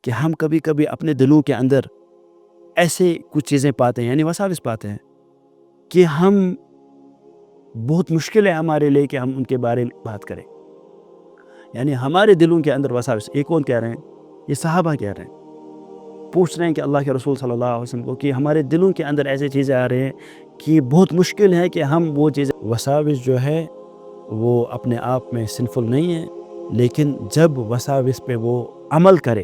کہ ہم کبھی کبھی اپنے دلوں کے اندر ایسے کچھ چیزیں پاتے ہیں، یعنی وساوس پاتے ہیں کہ ہم بہت مشکل ہے ہمارے لیے کہ ہم ان کے بارے میں بات کریں. یعنی ہمارے دلوں کے اندر وساوس. یہ کون کہہ رہے ہیں؟ یہ صحابہ کہہ رہے ہیں. پوچھ رہے ہیں کہ اللہ کے رسول صلی اللہ علیہ وسلم کو کہ ہمارے دلوں کے اندر ایسے چیزیں آ رہے ہیں کہ بہت مشکل ہے کہ ہم وہ چیزیں. وساوس جو ہے وہ اپنے آپ میں سنفل نہیں ہے، لیکن جب وساوس پہ وہ عمل کرے.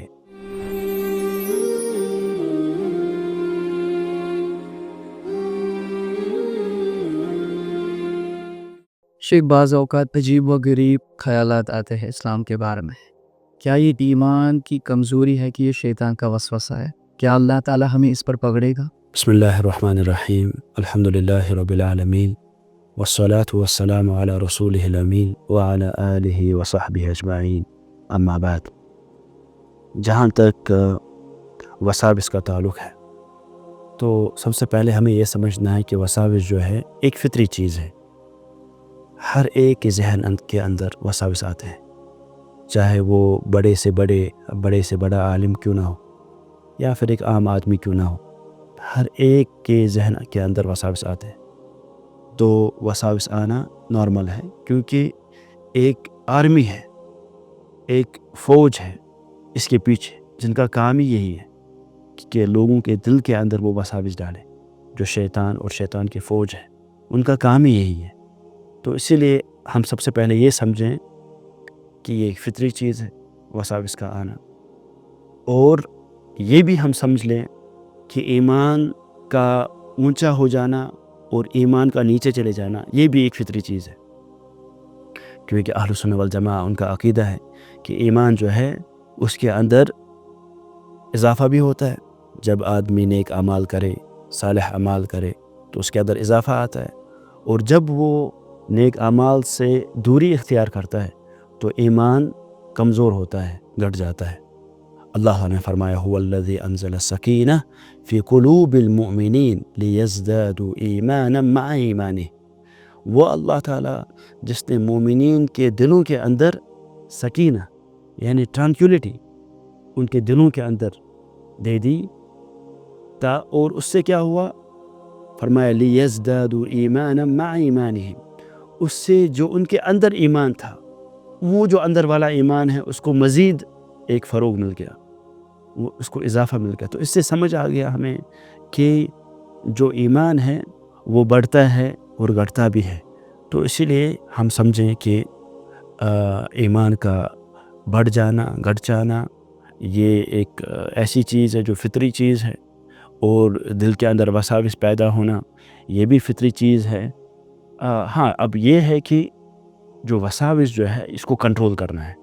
شیخ، بعض اوقات عجیب و غریب خیالات آتے ہیں اسلام کے بارے میں. کیا یہ ایمان کی کمزوری ہے کہ یہ شیطان کا وسوسہ ہے؟ کیا اللہ تعالی ہمیں اس پر پکڑے گا؟ بسم اللہ الرحمن الرحیم. الحمدللہ رب العالمین والصلاة والسلام علی رسولہ الامین وعلی آلہ وصحبہ اجمعین. اما بعد، جہاں تک وساوس کا تعلق ہے تو سب سے پہلے ہمیں یہ سمجھنا ہے کہ وساوس جو ہے ایک فطری چیز ہے. ہر ایک کے ذہن کے اندر وساوس آتے ہیں، چاہے وہ بڑے سے بڑا عالم کیوں نہ ہو یا پھر ایک عام آدمی کیوں نہ ہو. ہر ایک کے ذہن کے اندر وساوس آتے ہیں. تو وساوس آنا نارمل ہے، کیونکہ ایک آرمی ہے، ایک فوج ہے اس کے پیچھے، جن کا کام ہی یہی ہے کہ لوگوں کے دل کے اندر وہ وساوس ڈالیں. جو شیطان اور شیطان کی فوج ہے، ان کا کام ہی یہی ہے. تو اسی لیے ہم سب سے پہلے یہ سمجھیں کہ یہ ایک فطری چیز ہے وساوس کا آنا. اور یہ بھی ہم سمجھ لیں کہ ایمان کا اونچا ہو جانا اور ایمان کا نیچے چلے جانا یہ بھی ایک فطری چیز ہے، کیونکہ اہل سنت والجماعہ ان کا عقیدہ ہے کہ ایمان جو ہے اس کے اندر اضافہ بھی ہوتا ہے. جب آدمی نیک اعمال کرے، صالح اعمال کرے تو اس کے اندر اضافہ آتا ہے، اور جب وہ نیک اعمال سے دوری اختیار کرتا ہے تو ایمان کمزور ہوتا ہے، گھٹ جاتا ہے. اللہ نے فرمایا هو الذی انزل السکینہ فی قلوب المؤمنین لیزدادوا ایمانا مع ایمانہ. وہ اللہ تعالیٰ جس نے مومنین کے دلوں کے اندر سکینہ یعنی ٹرانکولیٹی ان کے دلوں کے اندر دے دی تا، اور اس سے کیا ہوا؟ فرمایا لیزدادوا ایمانا مع ایمانہم. اس سے جو ان کے اندر ایمان تھا، وہ جو اندر والا ایمان ہے، اس کو مزید ایک فروغ مل گیا، وہ اس کو اضافہ مل گیا. تو اس سے سمجھ آ گیا ہمیں کہ جو ایمان ہے وہ بڑھتا ہے اور گھٹتا بھی ہے. تو اسی لیے ہم سمجھیں کہ ایمان کا بڑھ جانا، گھٹ جانا یہ ایک ایسی چیز ہے جو فطری چیز ہے، اور دل کے اندر وساوس پیدا ہونا یہ بھی فطری چیز ہے. ہاں، اب یہ ہے کہ جو وساوس جو ہے اس کو کنٹرول کرنا ہے،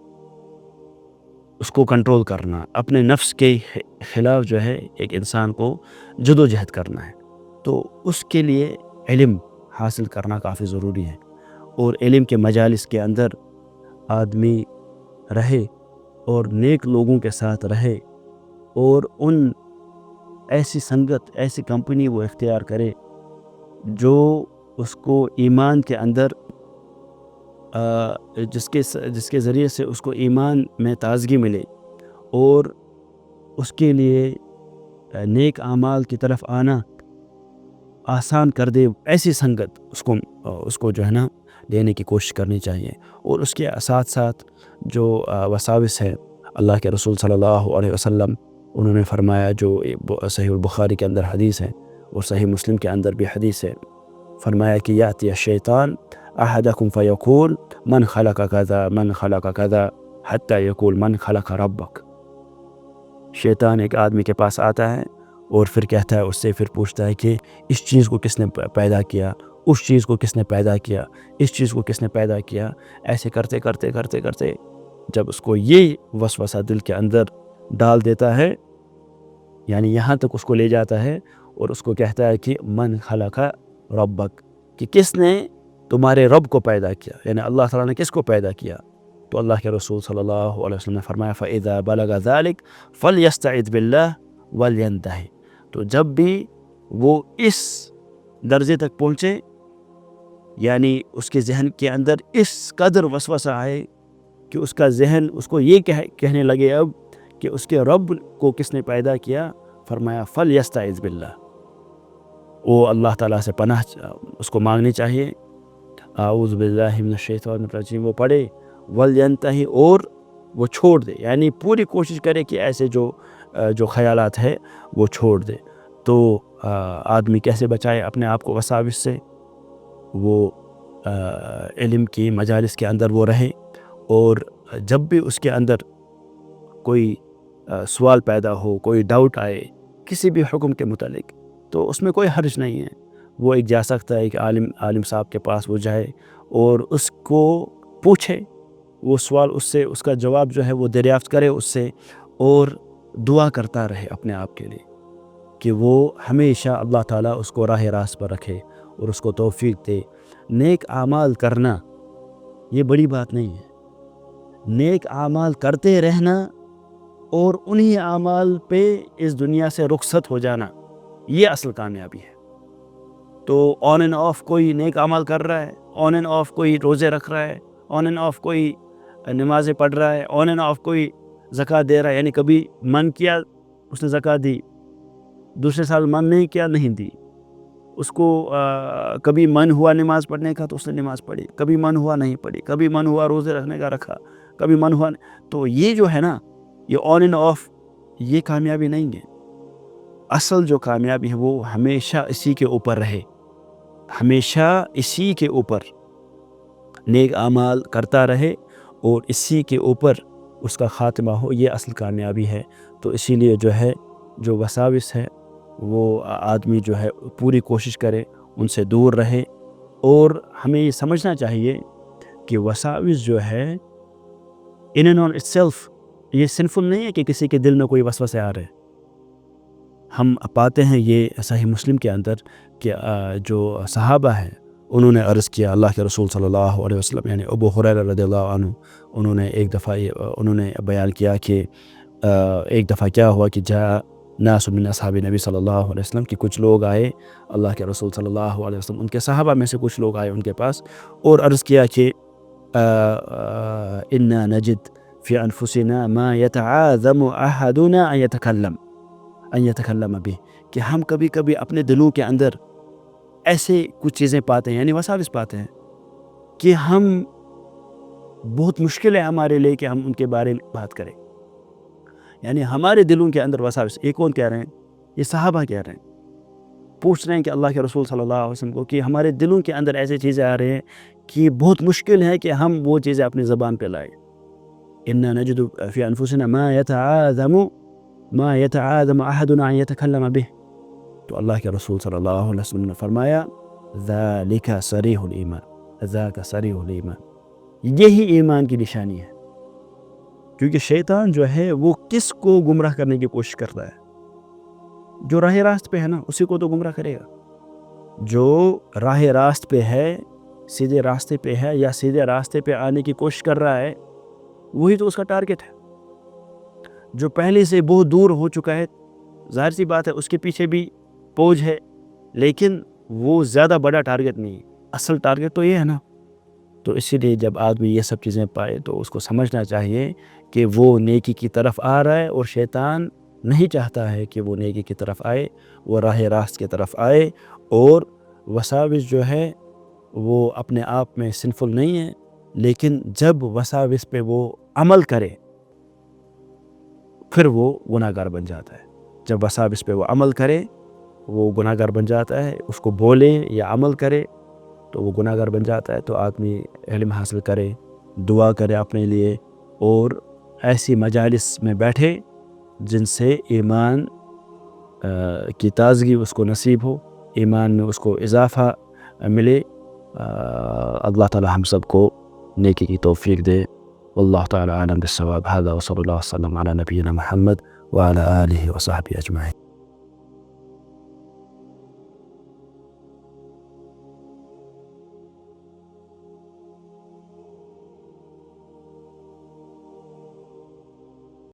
اس کو کنٹرول کرنا، اپنے نفس کے خلاف جو ہے ایک انسان کو جد و جہد کرنا ہے. تو اس کے لیے علم حاصل کرنا کافی ضروری ہے، اور علم کے مجالس کے اندر آدمی رہے اور نیک لوگوں کے ساتھ رہے، اور ان ایسی سنگت، ایسی کمپنی وہ اختیار کرے جو اس کو ایمان کے اندر جس کے ذریعے سے اس کو ایمان میں تازگی ملے اور اس کے لیے نیک اعمال کی طرف آنا آسان کر دے. ایسی سنگت اس کو جو ہے نا لینے کی کوشش کرنی چاہیے. اور اس کے ساتھ ساتھ جو وساوس ہے، اللہ کے رسول صلی اللہ علیہ وسلم انہوں نے فرمایا، جو صحیح البخاری کے اندر حدیث ہے اور صحیح مسلم کے اندر بھی حدیث ہے، فرمایا کہ یاتی الشیطان احدکم فیقول من خلق کذا من خلق کذا حتی یقول من خلق ربک. شیطان ایک آدمی کے پاس آتا ہے اور پھر کہتا ہے، اس سے پھر پوچھتا ہے کہ اس چیز کو کس نے پیدا کیا، اس چیز کو کس نے پیدا کیا، اس چیز کو کس نے پیدا کیا. ایسے کرتے کرتے کرتے کرتے جب اس کو یہ وسوسہ دل کے اندر ڈال دیتا ہے، یعنی یہاں تک اس کو لے جاتا ہے اور اس کو کہتا ہے کہ من خلق ربک، کہ کس نے تمہارے رب کو پیدا کیا، یعنی اللہ تعالیٰ نے کس کو پیدا کیا. تو اللہ کے رسول صلی اللہ علیہ وسلم نے فرمایا فَإِذَا بَلَغَ ذَلِكَ فَلْيَسْتَعِذْ بِاللَّهِ وَلْيَنْتَهِ. تو جب بھی وہ اس درجے تک پہنچے، یعنی اس کے ذہن کے اندر اس قدر وسوسہ آئے کہ اس کا ذہن اس کو یہ کہنے لگے اب کہ اس کے رب کو کس نے پیدا کیا؟ فرمایا فلیستعذ باللہ، وہ اللہ تعالیٰ سے پناہ اس کو مانگنی چاہیے، اعوذ باللہ من الشیطان الرجیم وہ پڑھے، ولینتہی اور وہ چھوڑ دے، یعنی پوری کوشش کرے کہ ایسے جو خیالات ہے وہ چھوڑ دے۔ تو آدمی کیسے بچائے اپنے آپ کو وساوس سے؟ وہ علم کی مجالس کے اندر وہ رہے، اور جب بھی اس کے اندر کوئی سوال پیدا ہو، کوئی ڈاؤٹ آئے کسی بھی حکم کے متعلق، تو اس میں کوئی حرج نہیں ہے، وہ ایک جا سکتا ہے، ایک عالم صاحب کے پاس وہ جائے اور اس کو پوچھے، وہ سوال اس سے، اس کا جواب جو ہے وہ دریافت کرے اس سے، اور دعا کرتا رہے اپنے آپ کے لیے کہ وہ ہمیشہ اللہ تعالیٰ اس کو راہ راست پر رکھے اور اس کو توفیق دے۔ نیک اعمال کرنا یہ بڑی بات نہیں ہے، نیک اعمال کرتے رہنا اور انہی اعمال پہ اس دنیا سے رخصت ہو جانا، یہ اصل کامیابی ہے۔ تو آن اینڈ آف کوئی نیک اعمال کر رہا ہے، آن اینڈ آف کوئی روزے رکھ رہا ہے، آن اینڈ آف کوئی نمازیں پڑھ رہا ہے، آن اینڈ آف کوئی زکوٰۃ دے رہا ہے، یعنی کبھی من کیا اس نے زکوٰۃ دی، دوسرے سال من نہیں کیا نہیں دی، اس کو کبھی من ہوا نماز پڑھنے کا تو اس نے نماز پڑھی، کبھی من ہوا نہیں پڑھی، کبھی من ہوا روزے رکھنے کا رکھا، کبھی من ہوا تو یہ جو ہے نا، یہ آن اینڈ آف یہ کامیابی نہیں ہے۔ اصل جو کامیابی ہے وہ ہمیشہ اسی کے اوپر رہے، ہمیشہ اسی کے اوپر نیک اعمال کرتا رہے اور اسی کے اوپر اس کا خاتمہ ہو، یہ اصل کامیابی ہے۔ تو اسی لیے جو ہے جو وساوس ہے وہ آدمی جو ہے پوری کوشش کرے ان سے دور رہے، اور ہمیں یہ سمجھنا چاہیے کہ وساوس جو ہے in and on it self یہ سنفل نہیں ہے کہ کسی کے دل میں کوئی وسوسے آ رہے۔ ہم پاتے ہیں یہ صحیح مسلم کے اندر کہ جو صحابہ ہیں انہوں نے عرض کیا اللہ کے رسول صلی اللہ علیہ وسلم، یعنی ابو ہریرہ رضی اللہ عنہ، انہوں نے ایک دفعہ انہوں نے بیان کیا کہ ایک دفعہ کیا ہوا کہ جاء ناس من اصحاب نبی صلی اللہ علیہ وسلم، کہ کچھ لوگ آئے اللہ کے رسول صلی اللہ علیہ وسلم، ان کے صحابہ میں سے کچھ لوگ آئے ان کے پاس اور عرض کیا کہ انا نجد فی انفسنا ما یتعاظم احدنا ان یتکلم به، کہ ہم کبھی کبھی اپنے دلوں کے اندر ایسے کچھ چیزیں پاتے ہیں، یعنی وساوس پاتے ہیں کہ ہم بہت مشکل ہے ہمارے لیے کہ ہم ان کے بارے میں بات کریں، یعنی ہمارے دلوں کے اندر وساوس۔ یہ کون کہہ رہے ہیں؟ یہ صحابہ کہہ رہے ہیں، پوچھ رہے ہیں کہ اللہ کے رسول صلی اللہ علیہ وسلم کو کہ ہمارے دلوں کے اندر ایسی چیزیں آ رہے ہیں کہ بہت مشکل ہے کہ ہم وہ چیزیں اپنی زبان پہ لائیں۔ انا نجد فی انفسنا ما یتعاظم احدنا ان یتکلم به، تو اللہ کے رسول صلی اللہ علیہ وسلم نے فرمایا ذالک صریح الایمان، ذاک صریح الایمان، یہی ایمان کی نشانی ہے۔ کیونکہ شیطان جو ہے وہ کس کو گمراہ کرنے کی کوشش کرتا ہے؟ جو راہ راست پہ ہے نا اسی کو تو گمراہ کرے گا۔ جو راہ راست پہ ہے، سیدھے راستے پہ ہے یا سیدھے راستے پہ آنے کی کوشش کر رہا ہے، وہی تو اس کا ٹارگٹ ہے۔ جو پہلے سے بہت دور ہو چکا ہے، ظاہر سی بات ہے اس کے پیچھے بھی پوج ہے، لیکن وہ زیادہ بڑا ٹارگٹ نہیں ہے، اصل ٹارگٹ تو یہ ہے نا۔ تو اسی لیے جب آدمی یہ سب چیزیں پائے تو اس کو سمجھنا چاہیے کہ وہ نیکی کی طرف آ رہا ہے، اور شیطان نہیں چاہتا ہے کہ وہ نیکی کی طرف آئے، وہ راہ راست کی طرف آئے۔ اور وساوس جو ہے وہ اپنے آپ میں سنفل نہیں ہے، لیکن جب وساوس پہ وہ عمل کرے پھر وہ گناہ گار بن جاتا ہے۔ جب وساوس پہ وہ عمل کرے وہ گناہ گار بن جاتا ہے، اس کو بولے یا عمل کرے تو وہ گناہ گار بن جاتا ہے۔ تو آدمی علم حاصل کرے، دعا کرے اپنے لیے، اور ایسی مجالس میں بیٹھے جن سے ایمان کی تازگی اس کو نصیب ہو، ایمان میں اس کو اضافہ ملے۔ اللہ تعالی ہم سب کو نیکی کی توفیق دے۔ واللہ تعالی اعلم بالصواب۔ هذا وصلی اللہ وسلم علی نبینا محمد وعلی آلہ وصحبہ اجمعین۔